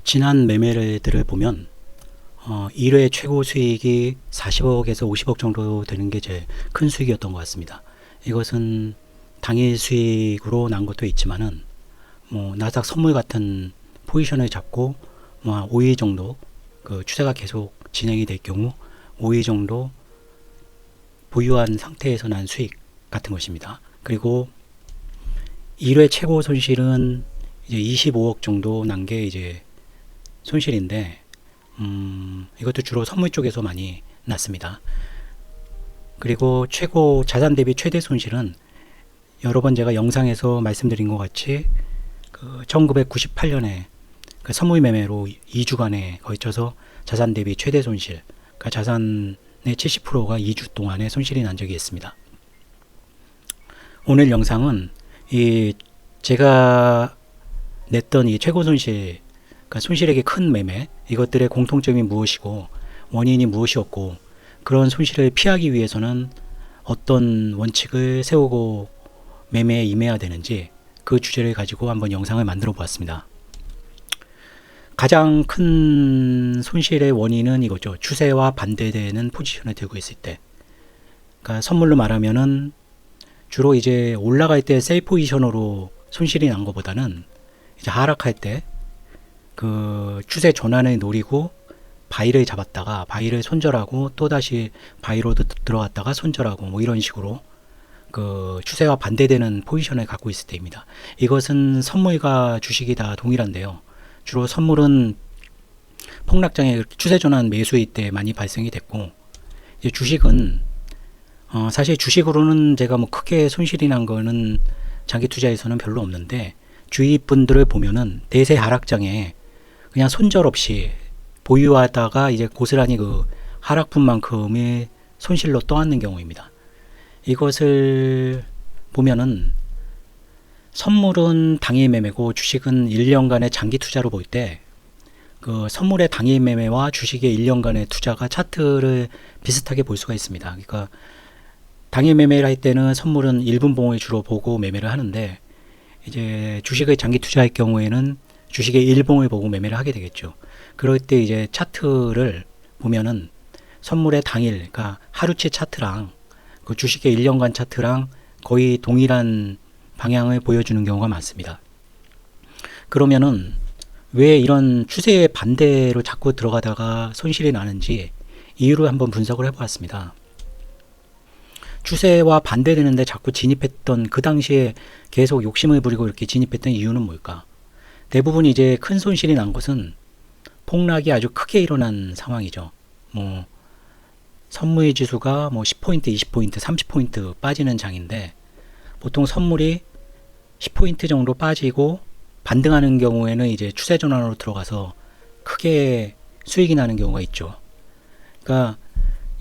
지난 매매들을 보면 1회 최고 수익이 40억에서 50억 정도 되는 게 제일 큰 수익이었던 것 같습니다. 이것은 당일 수익으로 난 것도 있지만은 나스닥 선물 같은 포지션을 잡고 5일 정도 그 추세가 계속 진행이 될 경우 5일 정도 보유한 상태에서 난 수익 같은 것입니다. 그리고 1회 최고 손실은 이제 25억 정도 난 게 이제 손실인데 이것도 주로 선물 쪽에서 많이 났습니다. 그리고 최고 자산 대비 최대 손실은 여러 번 제가 영상에서 말씀드린 것 같이 그 1998년에 그 선물 매매로 2주간에 걸쳐서 자산 대비 최대 손실, 그러니까 자산의 70%가 2주 동안에 손실이 난 적이 있습니다. 오늘 영상은 이 제가 냈던 이 최고 손실, 그러니까 손실액이 큰 매매, 이것들의 공통점이 무엇이고 원인이 무엇이었고 그런 손실을 피하기 위해서는 어떤 원칙을 세우고 매매에 임해야 되는지 그 주제를 가지고 한번 영상을 만들어 보았습니다. 가장 큰 손실의 원인은 이거죠. 추세와 반대되는 포지션을 들고 있을 때, 그러니까 선물로 말하면은 주로 이제 올라갈 때 셀 포지션으로 손실이 난 것보다는 이제 하락할 때 그 추세 전환을 노리고 바이를 잡았다가 바이를 손절하고 또다시 바이로 들어갔다가 손절하고 이런 식으로 그 추세와 반대되는 포지션을 갖고 있을 때입니다. 이것은 선물과 주식이 다 동일한데요. 주로 선물은 폭락장의 추세 전환 매수일 때 많이 발생이 됐고, 이제 주식은 사실 주식으로는 제가 크게 손실이 난 거는 장기 투자에서는 별로 없는데, 주위 분들을 보면은 대세 하락장에 그냥 손절 없이 보유하다가 이제 고스란히 그 하락분만큼의 손실로 떠안는 경우입니다. 이것을 보면은 선물은 당일 매매고 주식은 1년간의 장기 투자로 볼 때 그 선물의 당일 매매와 주식의 1년간의 투자가 차트를 비슷하게 볼 수가 있습니다. 그러니까 당일 매매를 할 때는 선물은 1분봉을 주로 보고 매매를 하는데, 이제 주식을 장기 투자할 경우에는 주식의 1봉을 보고 매매를 하게 되겠죠. 그럴 때 이제 차트를 보면은 선물의 당일, 그러니까 하루치 차트랑 그 주식의 1년간 차트랑 거의 동일한 방향을 보여주는 경우가 많습니다. 그러면은 왜 이런 추세의 반대로 자꾸 들어가다가 손실이 나는지 이유를 한번 분석을 해보았습니다. 추세와 반대되는데 자꾸 진입했던, 그 당시에 계속 욕심을 부리고 이렇게 진입했던 이유는 뭘까? 대부분 이제 큰 손실이 난 것은 폭락이 아주 크게 일어난 상황이죠. 선물 지수가 10포인트, 20포인트, 30포인트 빠지는 장인데, 보통 선물이 10포인트 정도 빠지고 반등하는 경우에는 이제 추세 전환으로 들어가서 크게 수익이 나는 경우가 있죠. 그러니까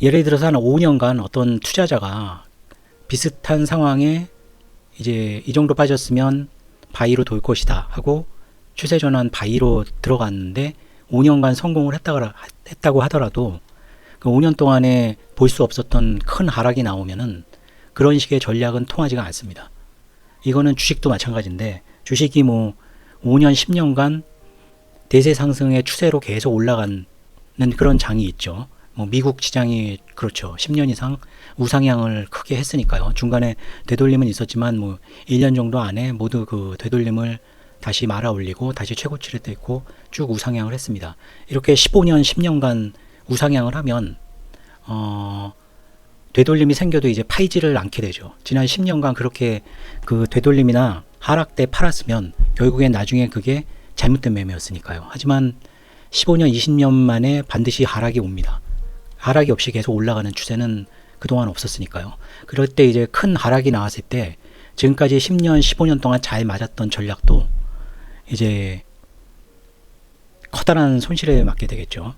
예를 들어서 한 5년간 어떤 투자자가 비슷한 상황에 이제 이 정도 빠졌으면 바이로 돌 것이다 하고 추세 전환 바이로 들어갔는데 5년간 성공을 했다고 하더라도 그 5년 동안에 볼 수 없었던 큰 하락이 나오면은 그런 식의 전략은 통하지가 않습니다. 이거는 주식도 마찬가지인데, 주식이 5년, 10년간 대세 상승의 추세로 계속 올라가는 그런 장이 있죠. 미국 시장이 그렇죠. 10년 이상 우상향을 크게 했으니까요. 중간에 되돌림은 있었지만 1년 정도 안에 모두 그 되돌림을 다시 말아 올리고 다시 최고치를 떼고 쭉 우상향을 했습니다. 이렇게 15년, 10년간 우상향을 하면 되돌림이 생겨도 이제 팔지를 않게 되죠. 지난 10년간 그렇게 그 되돌림이나 하락 때 팔았으면 결국엔 나중에 그게 잘못된 매매였으니까요. 하지만 15년, 20년 만에 반드시 하락이 옵니다. 하락이 없이 계속 올라가는 추세는 그동안 없었으니까요. 그럴 때 이제 큰 하락이 나왔을 때 지금까지 10년, 15년 동안 잘 맞았던 전략도 이제 커다란 손실을 맞게 되겠죠.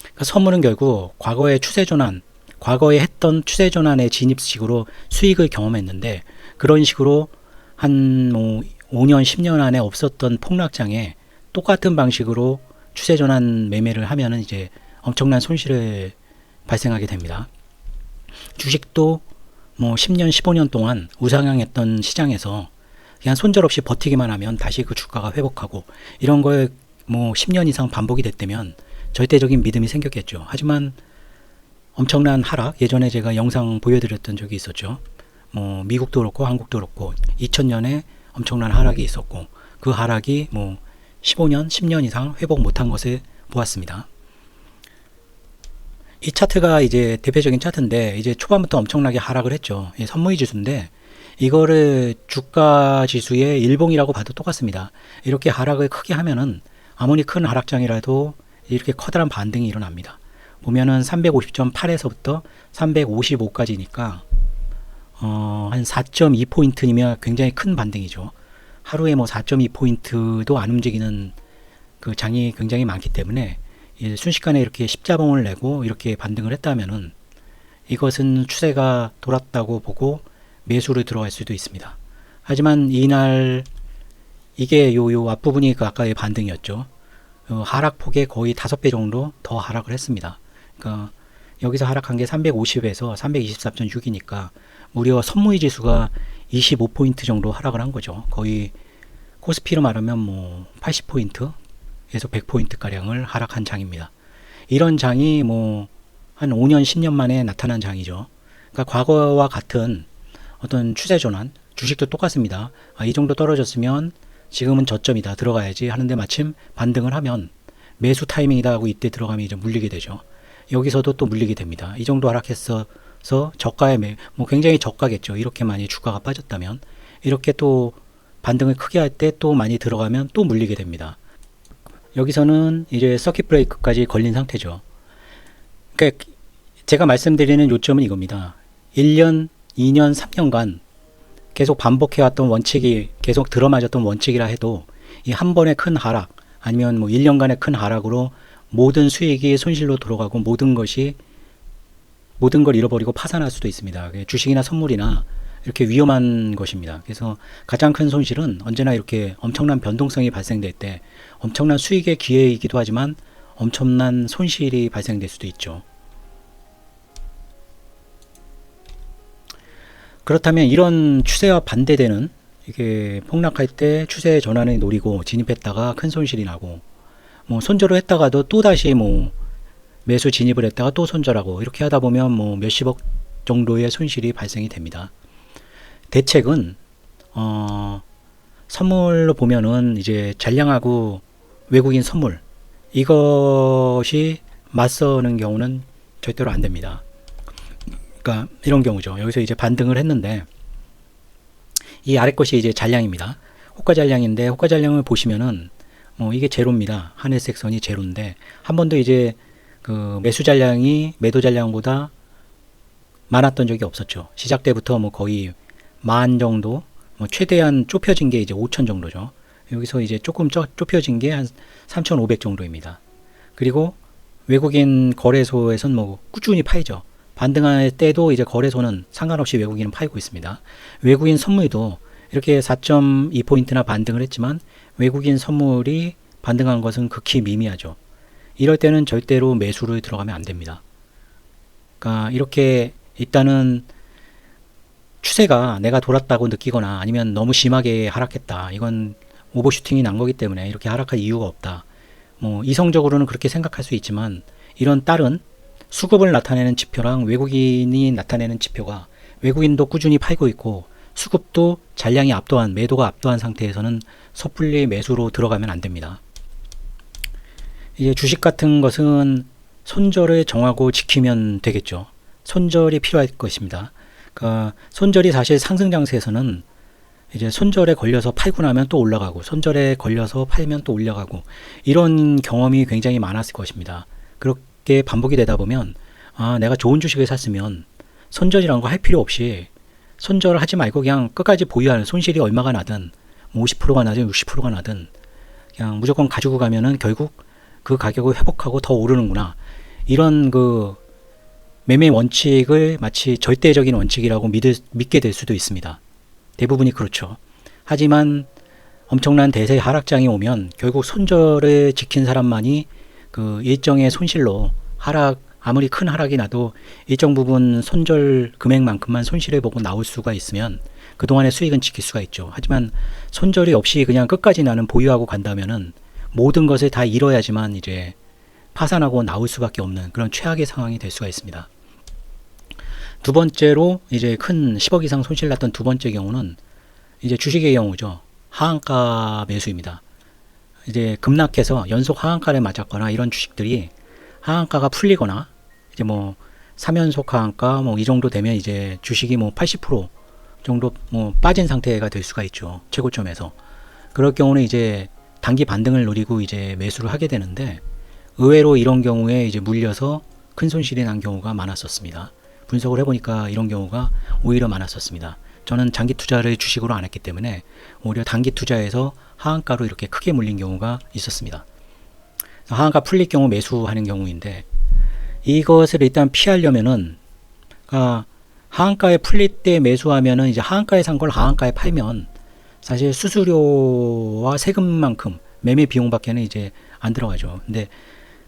그러니까 선물은 결국 과거의 추세 전환, 과거에 했던 추세 전환의 진입식으로 수익을 경험했는데, 그런 식으로 한 5년, 10년 안에 없었던 폭락장에 똑같은 방식으로 추세 전환 매매를 하면은 이제 엄청난 손실을 발생하게 됩니다. 주식도 10년, 15년 동안 우상향했던 시장에서 그냥 손절 없이 버티기만 하면 다시 그 주가가 회복하고, 이런 거에 뭐 10년 이상 반복이 됐다면 절대적인 믿음이 생겼겠죠. 하지만 엄청난 하락, 예전에 제가 영상 보여드렸던 적이 있었죠. 뭐 미국도 그렇고 한국도 그렇고 2000년에 엄청난 하락이 있었고 그 하락이 뭐 15년, 10년 이상 회복 못한 것을 보았습니다. 이 차트가 이제 대표적인 차트인데 이제 초반부터 엄청나게 하락을 했죠. 선무이 지수인데 이거를 주가 지수의 일봉이라고 봐도 똑같습니다. 이렇게 하락을 크게 하면은 아무리 큰 하락장이라도 이렇게 커다란 반등이 일어납니다. 보면은 350.8에서부터 355까지니까 한 4.2포인트이면 굉장히 큰 반등이죠. 하루에 뭐 4.2포인트도 안 움직이는 그 장이 굉장히 많기 때문에 순식간에 이렇게 십자봉을 내고 이렇게 반등을 했다면은 이것은 추세가 돌았다고 보고 매수를 들어갈 수도 있습니다. 하지만 이날 이게 요 앞부분이 그 아까의 반등이었죠. 하락폭의 거의 5배 정도 더 하락을 했습니다. 그러니까 여기서 하락한 게 350에서 324.6이니까 무려 선무이 지수가 25포인트 정도 하락을 한 거죠. 거의 코스피로 말하면 뭐 80포인트에서 100포인트 가량을 하락한 장입니다. 이런 장이 뭐 한 5년, 10년 만에 나타난 장이죠. 그러니까 과거와 같은 어떤 추세 전환, 주식도 똑같습니다. 이 정도 떨어졌으면 지금은 저점이다, 들어가야지 하는데 마침 반등을 하면 매수 타이밍이다 하고 이때 들어가면 이제 물리게 되죠. 여기서도 또 물리게 됩니다. 이 정도 하락했어서 저가에 뭐 굉장히 저가겠죠. 이렇게 많이 주가가 빠졌다면 이렇게 또 반등을 크게 할 때 또 많이 들어가면 또 물리게 됩니다. 여기서는 이제 서킷 브레이크까지 걸린 상태죠. 그러니까 제가 말씀드리는 요점은 이겁니다. 1년, 2년, 3년간 계속 반복해왔던 원칙이 계속 들어맞았던 원칙이라 해도 이 한 번의 큰 하락 아니면 뭐 1년간의 큰 하락으로 모든 수익이 손실로 들어가고 모든 걸 잃어버리고 파산할 수도 있습니다. 주식이나 선물이나 이렇게 위험한 것입니다. 그래서 가장 큰 손실은 언제나 이렇게 엄청난 변동성이 발생될 때 엄청난 수익의 기회이기도 하지만 엄청난 손실이 발생될 수도 있죠. 그렇다면 이런 추세와 반대되는 이게 폭락할 때 추세의 전환을 노리고 진입했다가 큰 손실이 나고 뭐 손절을 했다가도 또 다시 뭐 매수 진입을 했다가 또 손절하고 이렇게 하다 보면 뭐 몇십억 정도의 손실이 발생이 됩니다. 대책은 선물로 보면은 이제 잔량하고 외국인 선물 이것이 맞서는 경우는 절대로 안 됩니다. 그러니까 이런 경우죠. 여기서 이제 반등을 했는데 이 아래 것이 이제 잔량입니다. 호가 잔량인데 호가 잔량을 보시면은 뭐 이게 제로입니다. 하늘색 선이 제로인데 한 번도 이제 그 매수 잔량이 매도 잔량보다 많았던 적이 없었죠. 시작 때부터 뭐 거의 10,000 정도, 뭐 최대한 좁혀진 게 이제 5,000 정도죠. 여기서 이제 조금 좁혀진 게 한 3,500 정도입니다. 그리고 외국인 거래소에선 뭐 꾸준히 팔죠. 반등할 때도 이제 거래소는 상관없이 외국인은 팔고 있습니다. 외국인 선물도 이렇게 4.2포인트나 반등을 했지만 외국인 선물이 반등한 것은 극히 미미하죠. 이럴 때는 절대로 매수를 들어가면 안 됩니다. 그러니까 이렇게 일단은 추세가 내가 돌았다고 느끼거나 아니면 너무 심하게 하락했다. 이건 오버슈팅이 난 거기 때문에 이렇게 하락할 이유가 없다. 뭐 이성적으로는 그렇게 생각할 수 있지만 이런 다른 수급을 나타내는 지표랑 외국인이 나타내는 지표가 외국인도 꾸준히 팔고 있고 수급도 잔량이 압도한 매도가 압도한 상태에서는 섣불리 매수로 들어가면 안 됩니다. 이제 주식 같은 것은 손절을 정하고 지키면 되겠죠. 손절이 필요할 것입니다. 그러니까 손절이 사실 상승 장세에서는 이제 손절에 걸려서 팔고 나면 또 올라가고 손절에 걸려서 팔면 또 올라가고 이런 경험이 굉장히 많았을 것입니다. 그렇게 반복이 되다 보면 내가 좋은 주식을 샀으면 손절이란 거 할 필요 없이 손절을 하지 말고 그냥 끝까지 보유하는 손실이 얼마가 나든 50%가 나든 60%가 나든 그냥 무조건 가지고 가면은 결국 그 가격을 회복하고 더 오르는구나. 이런 그 매매 원칙을 마치 절대적인 원칙이라고 믿게 될 수도 있습니다. 대부분이 그렇죠. 하지만 엄청난 대세 하락장이 오면 결국 손절을 지킨 사람만이 그 일정의 손실로 아무리 큰 하락이 나도 일정 부분 손절 금액만큼만 손실을 보고 나올 수가 있으면 그동안의 수익은 지킬 수가 있죠. 하지만 손절이 없이 그냥 끝까지 나는 보유하고 간다면은 모든 것을 다 잃어야지만 이제 파산하고 나올 수밖에 없는 그런 최악의 상황이 될 수가 있습니다. 두 번째로 이제 큰 10억 이상 손실 났던 두 번째 경우는 이제 주식의 경우죠. 하한가 매수입니다. 이제 급락해서 연속 하한가를 맞았거나 이런 주식들이 하한가가 풀리거나 이제 뭐 3연속 하한가 뭐 이 정도 되면 이제 주식이 뭐 80% 정도 뭐 빠진 상태가 될 수가 있죠. 최고점에서. 그럴 경우는 이제 단기 반등을 노리고 이제 매수를 하게 되는데 의외로 이런 경우에 이제 물려서 큰 손실이 난 경우가 많았었습니다. 분석을 해보니까 이런 경우가 오히려 많았었습니다. 저는 장기 투자를 주식으로 안 했기 때문에 오히려 단기 투자에서 하한가로 이렇게 크게 물린 경우가 있었습니다. 하한가 풀릴 경우 매수하는 경우인데 이것을 일단 피하려면은 하한가에 풀릴 때 매수하면은 이제 하한가에 산 걸 하한가에 팔면 사실 수수료와 세금만큼 매매 비용밖에는 이제 안 들어가죠. 근데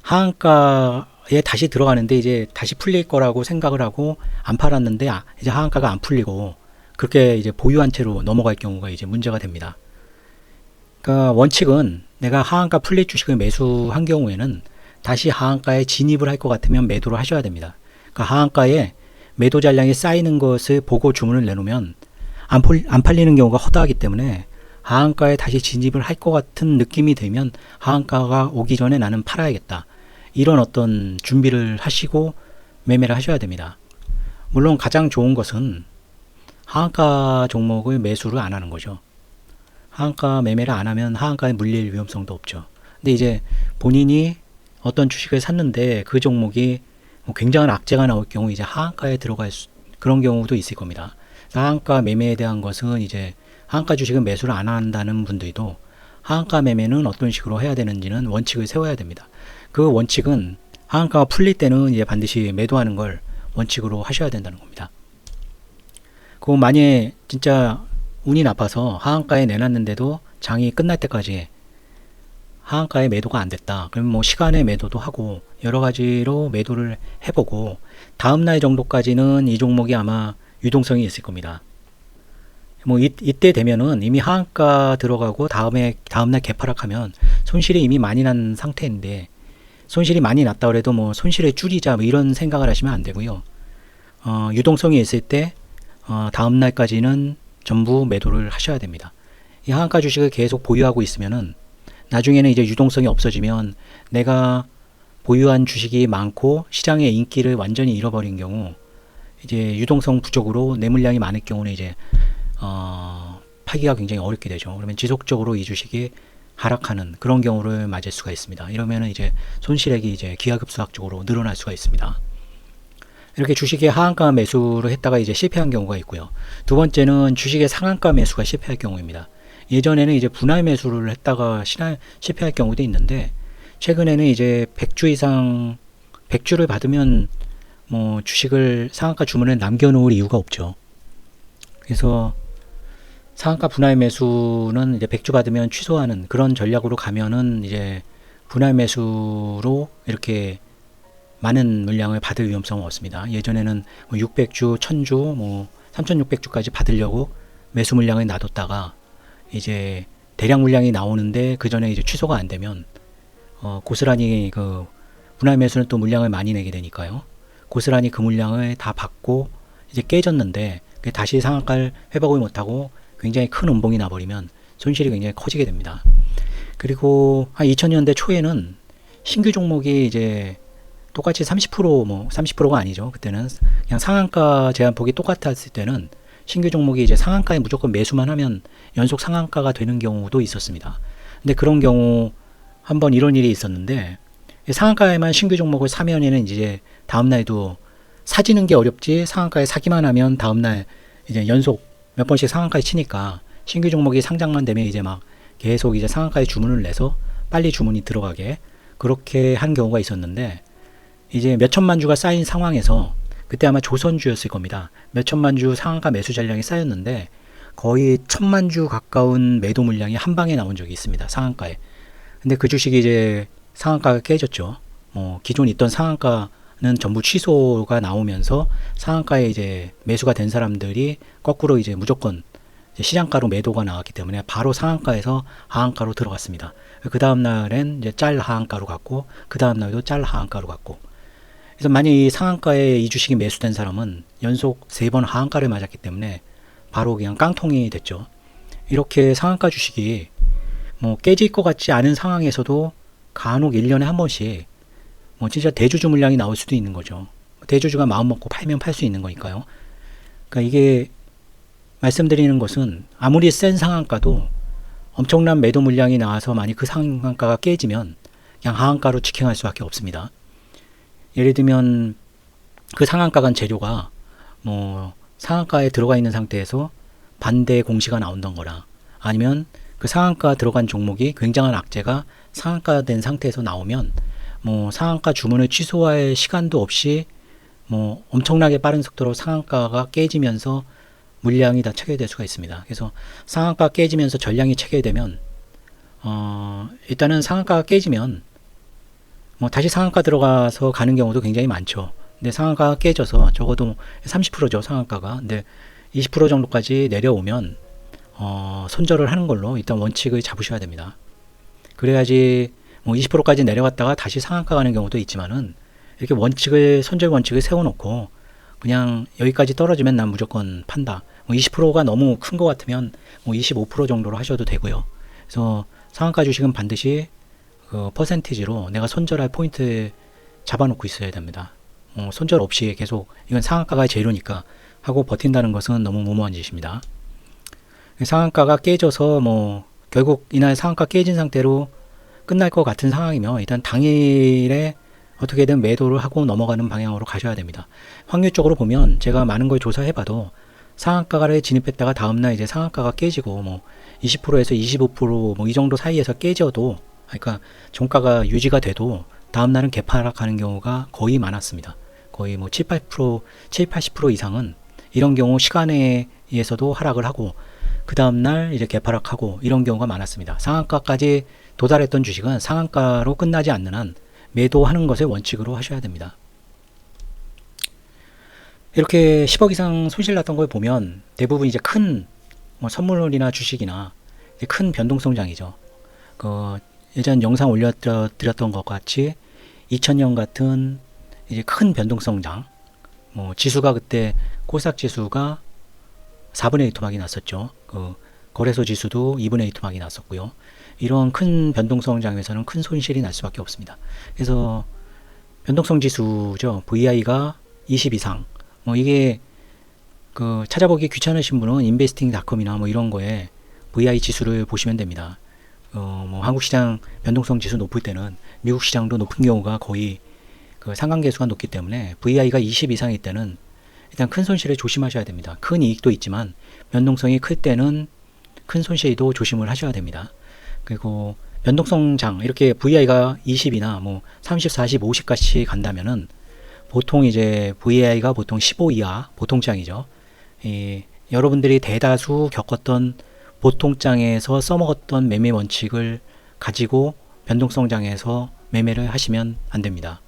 하한가에 다시 들어가는데 이제 다시 풀릴 거라고 생각을 하고 안 팔았는데 이제 하한가가 안 풀리고 그렇게 이제 보유한 채로 넘어갈 경우가 이제 문제가 됩니다. 그러니까 원칙은 내가 하한가 풀릴 주식을 매수한 경우에는 다시 하한가에 진입을 할 것 같으면 매도를 하셔야 됩니다. 그러니까 하한가에 매도 잔량이 쌓이는 것을 보고 주문을 내놓으면 안 팔리는 경우가 허다하기 때문에 하한가에 다시 진입을 할 것 같은 느낌이 들면 하한가가 오기 전에 나는 팔아야겠다. 이런 어떤 준비를 하시고 매매를 하셔야 됩니다. 물론 가장 좋은 것은 하한가 종목을 매수를 안 하는 거죠. 하한가 매매를 안 하면 하한가에 물릴 위험성도 없죠. 근데 이제 본인이 어떤 주식을 샀는데 그 종목이 굉장한 악재가 나올 경우 이제 하한가에 들어갈 그런 경우도 있을 겁니다. 하한가 매매에 대한 것은 이제 하한가 주식은 매수를 안 한다는 분들도 하한가 매매는 어떤 식으로 해야 되는지는 원칙을 세워야 됩니다. 그 원칙은 하한가가 풀릴 때는 이제 반드시 매도하는 걸 원칙으로 하셔야 된다는 겁니다. 그 만약에 진짜 운이 나빠서 하한가에 내놨는데도 장이 끝날 때까지 하한가에 매도가 안 됐다. 그러면 뭐 시간에 매도도 하고 여러 가지로 매도를 해보고 다음날 정도까지는 이 종목이 아마 유동성이 있을 겁니다. 뭐 이때 되면은 이미 하한가 들어가고 다음날 개파락하면 손실이 이미 많이 난 상태인데 손실이 많이 났다 그래도 뭐 손실을 줄이자 뭐 이런 생각을 하시면 안 되고요. 유동성이 있을 때 다음날까지는 전부 매도를 하셔야 됩니다. 이 하한가 주식을 계속 보유하고 있으면은 나중에는 이제 유동성이 없어지면 내가 보유한 주식이 많고 시장의 인기를 완전히 잃어버린 경우 이제 유동성 부족으로 내물량이 많을 경우는 이제 팔기가 굉장히 어렵게 되죠. 그러면 지속적으로 이 주식이 하락하는 그런 경우를 맞을 수가 있습니다. 이러면은 이제 손실액이 이제 기하급수학적으로 늘어날 수가 있습니다. 이렇게 주식의 하한가 매수를 했다가 이제 실패한 경우가 있고요. 두 번째는 주식의 상한가 매수가 실패할 경우입니다. 예전에는 이제 분할 매수를 했다가 실패할 경우도 있는데 최근에는 이제 100주 이상 100주를 받으면 뭐 주식을 상한가 주문에 남겨놓을 이유가 없죠. 그래서 상한가 분할 매수는 이제 100주 받으면 취소하는 그런 전략으로 가면은 이제 분할 매수로 이렇게 많은 물량을 받을 위험성은 없습니다. 예전에는 뭐 600주, 1000주, 뭐 3600주까지 받으려고 매수 물량을 놔뒀다가 이제 대량 물량이 나오는데 그 전에 이제 취소가 안 되면 고스란히 그 분할 매수는 또 물량을 많이 내게 되니까요. 고스란히 그 물량을 다 받고 이제 깨졌는데 다시 상한가를 회복을 못하고 굉장히 큰 음봉이 나버리면 손실이 굉장히 커지게 됩니다. 그리고 한 2000년대 초에는 신규 종목이 이제 똑같이 30%뭐 30%가 아니죠. 그때는 그냥 상한가 제한폭이 똑같았을 때는 신규 종목이 이제 상한가에 무조건 매수만 하면 연속 상한가가 되는 경우도 있었습니다. 근데 그런 경우 한번 이런 일이 있었는데 상한가에만 신규 종목을 사면에는 이제 다음날도 사지는 게 어렵지 상한가에 사기만 하면 다음날 이제 연속 몇 번씩 상한가에 치니까 신규 종목이 상장만 되면 이제 막 계속 이제 상한가에 주문을 내서 빨리 주문이 들어가게 그렇게 한 경우가 있었는데 이제 몇 천만 주가 쌓인 상황에서 그때 아마 조선주였을 겁니다. 몇 천만 주 상한가 매수 잔량이 쌓였는데 거의 1000만 주 가까운 매도 물량이 한 방에 나온 적이 있습니다. 상한가에. 근데 그 주식이 이제 상한가가 깨졌죠. 기존 있던 상한가는 전부 취소가 나오면서 상한가에 이제 매수가 된 사람들이 거꾸로 이제 무조건 이제 시장가로 매도가 나왔기 때문에 바로 상한가에서 하한가로 들어갔습니다. 그 다음 날엔 이제 짤 하한가로 갔고, 그 다음 날도 짤 하한가로 갔고. 그래서 만약 이 상한가에 이 주식이 매수된 사람은 연속 3번 하한가를 맞았기 때문에 바로 그냥 깡통이 됐죠. 이렇게 상한가 주식이 뭐 깨질 것 같지 않은 상황에서도 간혹 1년에 한 번씩 뭐 진짜 대주주 물량이 나올 수도 있는 거죠. 대주주가 마음 먹고 팔면 팔 수 있는 거니까요. 그러니까 이게 말씀드리는 것은 아무리 센 상한가도 엄청난 매도 물량이 나와서 만약 그 상한가가 깨지면 그냥 하한가로 직행할 수밖에 없습니다. 예를 들면 그 상한가 간 재료가 뭐 상한가에 들어가 있는 상태에서 반대 공시가 나온던 거라, 아니면 그 상한가 들어간 종목이 굉장한 악재가 상한가 된 상태에서 나오면 뭐 상한가 주문을 취소할 시간도 없이 뭐 엄청나게 빠른 속도로 상한가가 깨지면서 물량이 다 체결될 수가 있습니다. 그래서 상한가 깨지면서 전량이 체결되면 일단은 상한가가 깨지면 뭐 다시 상한가 들어가서 가는 경우도 굉장히 많죠. 근데 상한가가 깨져서 적어도 30%죠 상한가가. 근데 20% 정도까지 내려오면 손절을 하는 걸로 일단 원칙을 잡으셔야 됩니다. 그래야지 뭐 20%까지 내려갔다가 다시 상한가 가는 경우도 있지만은 이렇게 손절 원칙을 세워놓고 그냥 여기까지 떨어지면 난 무조건 판다. 뭐 20%가 너무 큰 것 같으면 뭐 25% 정도로 하셔도 되고요. 그래서 상한가 주식은 반드시 그 퍼센티지로 내가 손절할 포인트 잡아놓고 있어야 됩니다. 손절 없이 계속 이건 상한가가 재료니까 하고 버틴다는 것은 너무 무모한 짓입니다. 상한가가 깨져서 뭐 결국 이날 상한가 깨진 상태로 끝날 것 같은 상황이면 일단 당일에 어떻게든 매도를 하고 넘어가는 방향으로 가셔야 됩니다. 확률적으로 보면 제가 많은 걸 조사해봐도 상한가를 진입했다가 다음날 이제 상한가가 깨지고 뭐 20%에서 25% 뭐 이 정도 사이에서 깨져도, 그러니까 종가가 유지가 돼도 다음날은 개파락하는 경우가 거의 많았습니다. 거의 뭐 7, 80% 이상은 이런 경우 시간에 의해서도 하락을 하고 그 다음날 이제 개파락하고 이런 경우가 많았습니다. 상한가까지 도달했던 주식은 상한가로 끝나지 않는 한 매도하는 것을 원칙으로 하셔야 됩니다. 이렇게 10억 이상 손실 났던 걸 보면 대부분 이제 큰 뭐 선물이나 주식이나 이제 큰 변동성장이죠. 예전 영상 올려드렸던 것 같이 2000년 같은 이제 큰 변동성장, 뭐 지수가 그때 코스닥 지수가 4분의 1 토막이 났었죠. 거래소 지수도 2분의 1 토막이 났었고요. 이런 큰 변동성장에서는 큰 손실이 날 수밖에 없습니다. 그래서 변동성 지수죠. VI가 20 이상. 뭐 이게 찾아보기 귀찮으신 분은 investing.com이나 뭐 이런 거에 VI 지수를 보시면 됩니다. 뭐 한국 시장 변동성 지수 높을 때는 미국 시장도 높은 경우가 거의 상관계수가 높기 때문에 VI가 20 이상일 때는 일단 큰 손실을 조심하셔야 됩니다. 큰 이익도 있지만 변동성이 클 때는 큰 손실도 조심을 하셔야 됩니다. 그리고 변동성장 이렇게 VI가 20이나 뭐 30, 40, 50까지 간다면은 보통 이제 VI가 보통 15 이하 보통장이죠. 여러분들이 대다수 겪었던 보통장에서 써먹었던 매매 원칙을 가지고 변동성장에서 매매를 하시면 안 됩니다.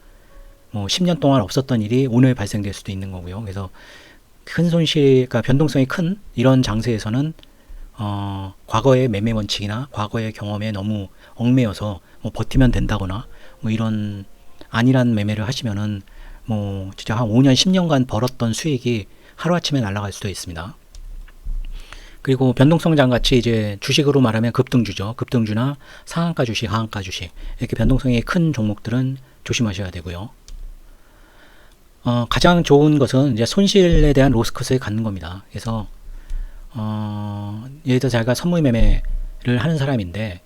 뭐 10년 동안 없었던 일이 오늘 발생될 수도 있는 거고요. 그래서 큰 손실, 그러니까 변동성이 큰 이런 장세에서는 과거의 매매 원칙이나 과거의 경험에 너무 얽매여서 뭐 버티면 된다거나 뭐 이런 안일한 매매를 하시면은 뭐 진짜 한 5년, 10년간 벌었던 수익이 하루아침에 날아갈 수도 있습니다. 그리고 변동성장 같이 이제 주식으로 말하면 급등주죠. 급등주나 상한가 주식, 하한가 주식 이렇게 변동성이 큰 종목들은 조심하셔야 되고요. 가장 좋은 것은 이제 손실에 대한 로스컷을 갖는 겁니다. 그래서 예를 들어 제가 선물 매매를 하는 사람인데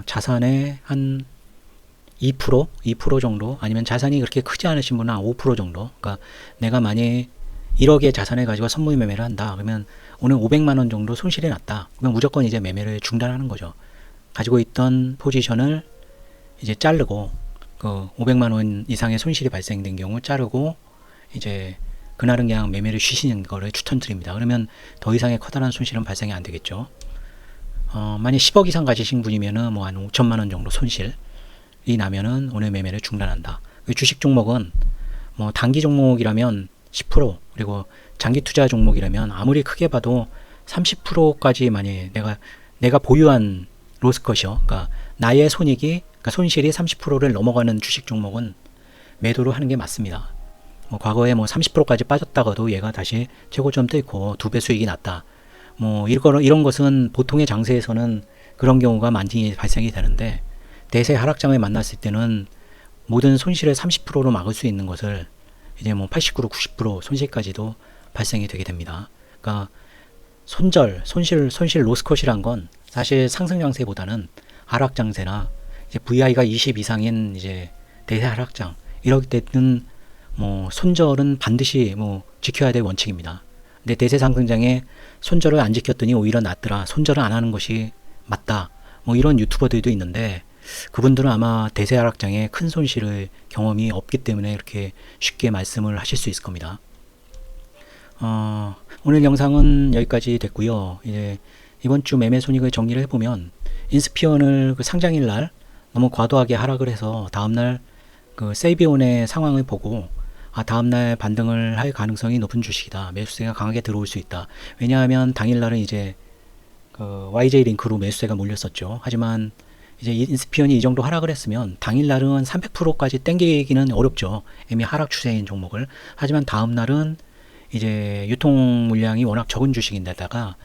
자산의 한 2% 정도, 아니면 자산이 그렇게 크지 않으신 분은 한 5% 정도. 그러니까 내가 만약 1억의 자산을 가지고 선물 매매를 한다. 그러면 오늘 500만 원 정도 손실이 났다. 그러면 무조건 이제 매매를 중단하는 거죠. 가지고 있던 포지션을 이제 자르고 500만 원 이상의 손실이 발생된 경우 자르고 이제 그날은 그냥 매매를 쉬시는 거를 추천드립니다. 그러면 더 이상의 커다란 손실은 발생이 안 되겠죠. 만약 10억 이상 가지신 분이면은 뭐 한 5천만 원 정도 손실이 나면은 오늘 매매를 중단한다. 주식 종목은 뭐 단기 종목이라면 10%, 그리고 장기 투자 종목이라면 아무리 크게 봐도 30%까지 만약 내가 보유한 로스컷이요. 그러니까 나의 손익이 그러니까 손실이 30%를 넘어가는 주식 종목은 매도를 하는 게 맞습니다. 뭐 과거에 뭐 30%까지 빠졌다가도 얘가 다시 최고점 뚫고 2배 수익이 났다. 뭐 이런 것은 보통의 장세에서는 그런 경우가 많이 발생이 되는데 대세 하락장을 만났을 때는 모든 손실을 30%로 막을 수 있는 것을 이제 뭐 89, 90% 손실까지도 발생이 되게 됩니다. 그러니까 손실 로스컷이란 건 사실 상승 장세보다는 하락 장세나 이제 VI가 20 이상인 이제 대세 하락장 이럴 때는 뭐 손절은 반드시 뭐 지켜야 될 원칙입니다. 근데 대세 상승장에 손절을 안 지켰더니 오히려 낫더라. 손절을 안 하는 것이 맞다. 뭐 이런 유튜버들도 있는데 그분들은 아마 대세 하락장에 큰 손실을 경험이 없기 때문에 이렇게 쉽게 말씀을 하실 수 있을 겁니다. 오늘 영상은 여기까지 됐고요. 이제 이번 주 매매 손익을 정리를 해보면 인스피언을 그 상장일 날 너무 과도하게 하락을 해서 다음날 그 세이비온의 상황을 보고 다음날 반등을 할 가능성이 높은 주식이다. 매수세가 강하게 들어올 수 있다. 왜냐하면 당일날은 이제 그 YJ 링크로 매수세가 몰렸었죠. 하지만 이제 인스피언이 이 정도 하락을 했으면 당일날은 300%까지 땡기기는 어렵죠. 이미 하락 추세인 종목을. 하지만 다음날은 이제 유통 물량이 워낙 적은 주식인데다가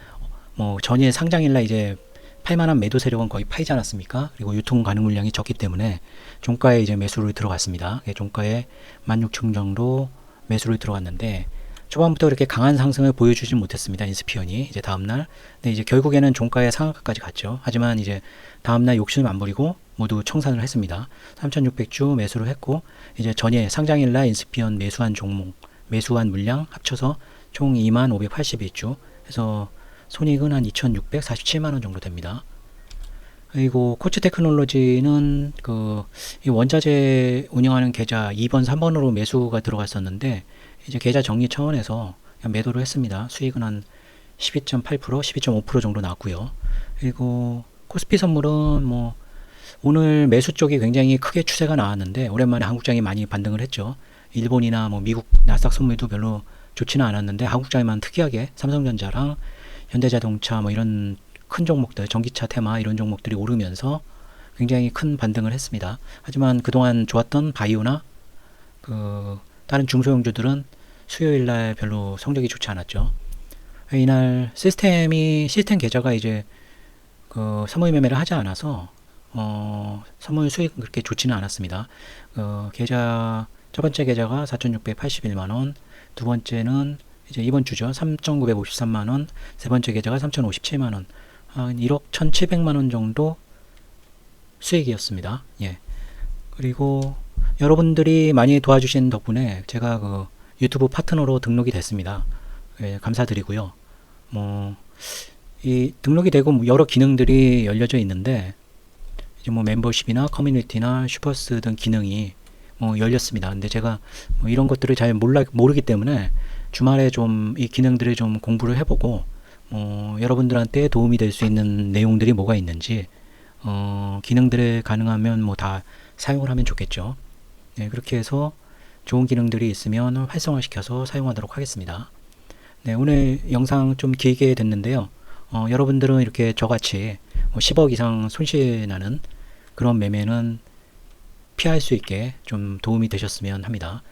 뭐 전일 상장일날 이제 팔만한 매도 세력은 거의 파이지 않았습니까? 그리고 유통 가능 물량이 적기 때문에 종가에 이제 매수를 들어갔습니다. 종가에 16,000 정도 매수를 들어갔는데 초반부터 그렇게 강한 상승을 보여주지 못했습니다. 인스피언이 이제 다음날. 근데 이제 결국에는 종가의 상한가까지 갔죠. 하지만 이제 다음날 욕심을 안 부리고 모두 청산을 했습니다. 3,600주 매수를 했고 이제 전일 상장일날 인스피언 매수한 종목, 매수한 물량 합쳐서 총 2581주 해서 손익은 한 2,647만원 정도 됩니다. 그리고 코츠 테크놀로지는 그 원자재 운영하는 계좌 2번, 3번으로 매수가 들어갔었는데 이제 계좌 정리 차원에서 그냥 매도를 했습니다. 수익은 한 12.8%, 12.5% 정도 나왔고요. 그리고 코스피 선물은 뭐 오늘 매수 쪽이 굉장히 크게 추세가 나왔는데 오랜만에 한국장이 많이 반등을 했죠. 일본이나 뭐 미국 나스닥 선물도 별로 좋지는 않았는데 한국장에만 특이하게 삼성전자랑 현대자동차 뭐 이런 큰 종목들, 전기차 테마 이런 종목들이 오르면서 굉장히 큰 반등을 했습니다. 하지만 그동안 좋았던 바이오나 그 다른 중소형주들은 수요일날 별로 성적이 좋지 않았죠. 이날 시스템 계좌가 이제 그 선물 매매를 하지 않아서 선물 수익 그렇게 좋지는 않았습니다. 계좌 첫 번째 계좌가 4,681만원, 두 번째는 이제 이번 주죠. 3,953만원, 세 번째 계좌가 3,057만원, 한 1억 1,700만원 정도 수익이었습니다. 예. 그리고 여러분들이 많이 도와주신 덕분에 제가 그 유튜브 파트너로 등록이 됐습니다. 예, 감사드리고요. 뭐, 이 등록이 되고 여러 기능들이 열려져 있는데, 이제 뭐 멤버십이나 커뮤니티나 슈퍼스 등 기능이 뭐 열렸습니다. 근데 제가 뭐 이런 것들을 잘 모르기 때문에 주말에 좀 이 기능들을 좀 공부를 해보고 여러분들한테 도움이 될 수 있는 내용들이 뭐가 있는지 기능들을 가능하면 뭐 다 사용을 하면 좋겠죠. 네, 그렇게 해서 좋은 기능들이 있으면 활성화시켜서 사용하도록 하겠습니다. 네, 오늘 영상 좀 길게 됐는데요. 여러분들은 이렇게 저같이 10억 이상 손실 나는 그런 매매는 피할 수 있게 좀 도움이 되셨으면 합니다.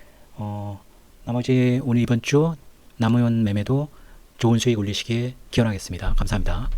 나머지 오늘 이번 주 남은 매매도 좋은 수익 올리시길 기원하겠습니다. 감사합니다.